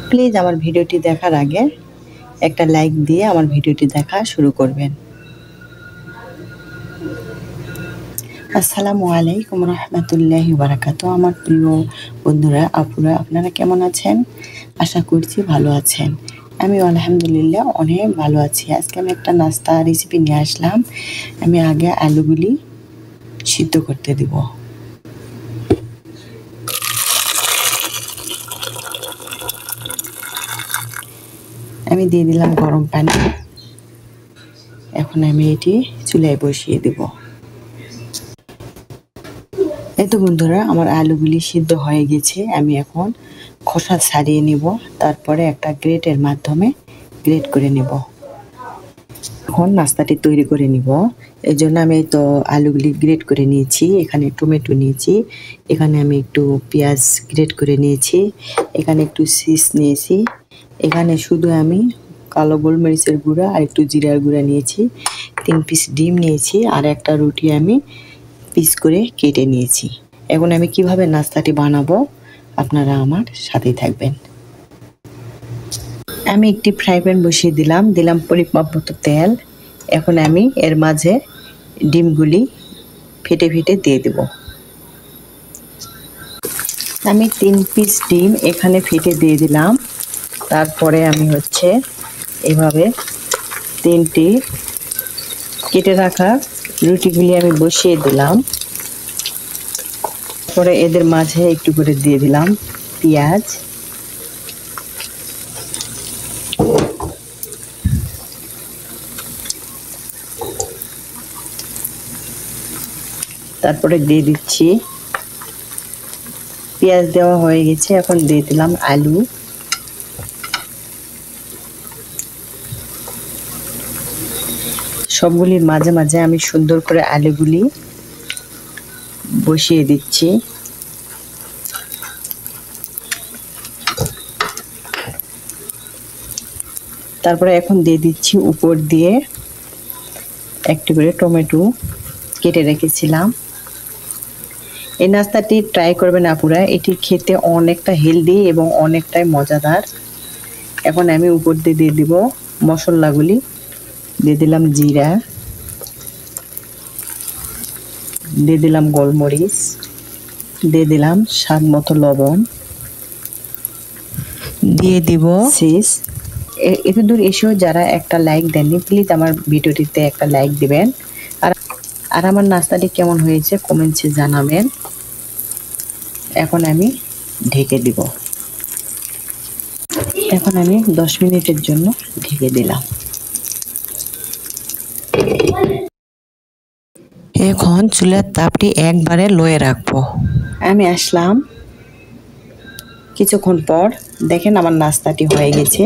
Please আমার ভিডিওটি দেখার আগে একটা লাইক দিয়ে আমার ভিডিওটি দেখা শুরু করবেন। আসসালামু আলাইকুম রহমতুল্লাহি বারাকাতু। আমার প্রিয় বন্ধুরা, আপুরা, আপনারা কেমন আছেন? আশা করছি ভালো আছেন। আমি আলহামদুলিল্লাহ অনেক ভালো আছি। আজকে আমি একটা নাস্তা রেসিপি নিয়ে আসলাম। আমি আগে আলুগুলি সিদ্ধ করতে দিব। আমি দিয়ে দিলাম গরম পানি। এখন আমি এটি চুলায় বসিয়ে দেব। এই তো বন্ধুরা, আমার আলুগুলি সিদ্ধ হয়ে গেছে। আমি এখন খোসা ছাড়িয়ে নিব, তারপরে একটা গ্রেটের মাধ্যমে গ্রেট করে নিব। এখন নাস্তাটি তৈরি করে নিব। এই জন্য আমি তো আলুগুলি গ্রেট করে নিয়েছি। এখানে টমেটো নিয়েছি, এখানে আমি একটু পেঁয়াজ গ্রেট করে নিয়েছি, এখানে একটু চিজ নিয়েছি, এখানে শুধু আমি কালো গোলমরিচের গুঁড়া আর একটু জিরার গুঁড়া নিয়েছি, 3 পিস ডিম নিয়েছি, আর একটা রুটি আমি পিস করে কেটে নিয়েছি। এখন আমি কিভাবে নাস্তাটি বানাবো আপনারা আমার সাথেই থাকবেন। আমি একটি ফ্রাই প্যান বসিয়ে দিলাম পরিমাপ মতো তেল। এখন আমি এর মাঝে ডিমগুলি ফেটে ফেটে দিয়ে দেব। আমি 3 পিস ডিম এখানে ফেটে দিয়ে দিলাম। তারপরে আমি এভাবে 3টি কেটে রাখা রুটিগুলি আমি বসিয়ে দিলাম। পরে এদের মাঝে একটু করে দিয়ে দিলাম পেঁয়াজ, তারপরে দিয়ে দিচ্ছি, পেঁয়াজ দেওয়া হয়ে গেছে, এখন দিয়ে দিলাম আলু, সবগুলির মাঝে মাঝে আমি সুন্দর করে আলুগুলি বসিয়ে দিচ্ছি। তারপরে এখন দিয়ে দিচ্ছি উপর দিয়ে একটু করে টমেটো কেটে রেখেছিলাম। এই নাস্তাটি ট্রাই করবেন আপুরা, এটি খেতে অনেকটা হেলদি এবং অনেকটাই মজাদার। এখন আমি উপর দিয়ে দিব মশলাগুলি। দিয়ে দিলাম জিরা, দিয়ে দিলাম গোলমরিচ, দিয়ে দিলাম স্বাদ মতো লবণ, দিয়ে দিব চিজ। এত দূর এসেও যারা একটা লাইক দেননি, প্লিজ আমার ভিডিওটিতে একটা লাইক দিবেন। আর আমার নাস্তাটি কেমন হয়েছে কমেন্টসে জানাবেন। এখন আমি ঢেকে দিব। এখন আমি 10 মিনিটের জন্য ঢেকে দিলাম। এখন চুলার তাপটি একবারে লোয়ে রাখবো। আমি আসলাম কিছুক্ষণ পর, দেখেন আমার নাস্তাটি হয়ে গেছে।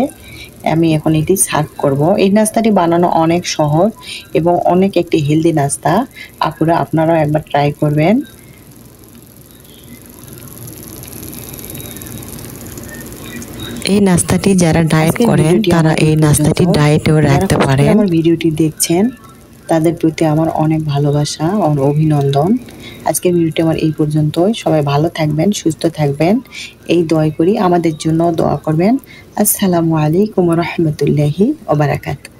আমি এখন এটি সার্ভ করব। এই নাস্তাটি বানানো অনেক সহজ এবং অনেক একটি হেলদি নাস্তা। আপুরা আপনারাও একবার ট্রাই করবেন। এই নাস্তাটি যারা ডায়েট করেন তারা এই নাস্তাটি ডায়েটেও রাখতে পারেন। আমার ভিডিওটি দেখছেন তাদের প্রতি আমার অনেক ভালোবাসা ও অভিনন্দন। আজকের ভিডিওটি আমার এই পর্যন্তই। সবাই ভালো থাকবেন, সুস্থ থাকবেন, এই দোয়া করি। আমাদের জন্য দোয়া করবেন। আসসালামু আলাইকুম রহমতুল্লাহি ওয়া বারাকাতুহু।